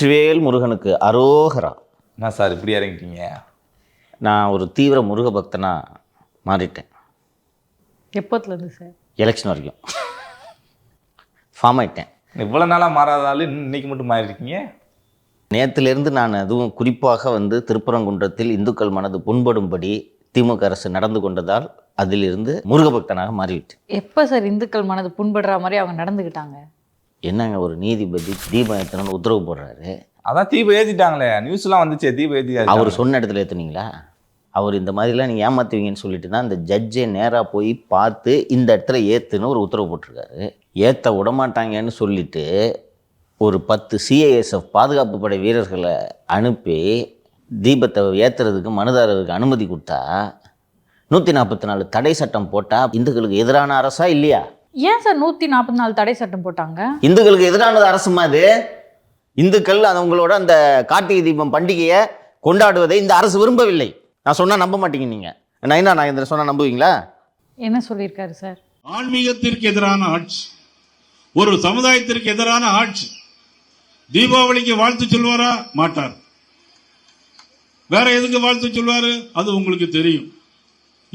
வெற்றிவேல் முருகனுக்கு அரோகரா. என்ன சார் இப்படி இறங்கிட்டீங்க? நான் ஒரு தீவிர முருக பக்தனா மாறிட்டேன். எப்போத்துலேருந்து சார்? எலெக்ஷன் வரைக்கும் ஃபார்ம் ஆயிட்டேன். இவ்வளோ நாளாக மாறாதாலும் இன்னைக்கு மட்டும் மாறிருக்கீங்க. நேற்றுலேருந்து நான் அதுவும் குறிப்பாக திருப்பரங்குன்றத்தில் இந்துக்கள் மனது புண்படும்படி திமுக அரசு நடந்து கொண்டதால் அதிலிருந்து முருக பக்தனாக மாறிவிட்டேன். எப்போ சார் இந்துக்கள் மனது புண்படுற மாதிரி அவங்க நடந்துக்கிட்டாங்க? என்னங்க, ஒரு நீதிபதி தீபம் ஏற்றணும்னு உத்தரவு போடுறாரு. அதான் தீபம் ஏற்றிட்டாங்களே, நியூஸ்லாம் வந்துச்சே தீபம் ஏற்றி. அவர் சொன்ன இடத்துல ஏற்றுனீங்களா? அவர் இந்த மாதிரிலாம் நீங்கள் ஏமாற்றுவீங்கன்னு சொல்லிட்டு தான் இந்த ஜட்ஜே நேராக போய் பார்த்து இந்த இடத்துல ஏற்றுன்னு ஒரு உத்தரவு போட்டிருக்காரு. ஏற்ற விடமாட்டாங்கன்னு சொல்லிட்டு ஒரு 10 CISF பாதுகாப்பு படை வீரர்களை அனுப்பி தீபத்தை ஏற்றுறதுக்கு மனுதாரருக்கு அனுமதி கொடுத்தா 144 தடை சட்டம் போட்டால் இந்துக்களுக்கு எதிரான அரசா இல்லையா? ஏன் சார் 144 தடை சட்டம் போட்டாங்க? இந்துக்களுக்கு எதிரானது அரசுமா அது? இந்துக்கள் அவங்களோட அந்த கார்த்திகை தீபம் பண்டிகையை கொண்டாடுவதை இந்த அரசு விரும்பவில்லை. நான் சொன்னால் நம்ப மாட்டீங்க. நீங்கள் நைனா நாகேந்திரன் சொன்னால் நம்புவீங்களா? என்ன சொல்லியிருக்காரு சார்? ஆன்மீகத்திற்கு எதிரான ஆட்சி, ஒரு சமுதாயத்திற்கு எதிரான ஆட்சி. தீபாவளிக்கு வாழ்த்து சொல்வாரா? மாட்டார். வேற எதுக்கு வாழ்த்து சொல்வாரு? அது உங்களுக்கு தெரியும்.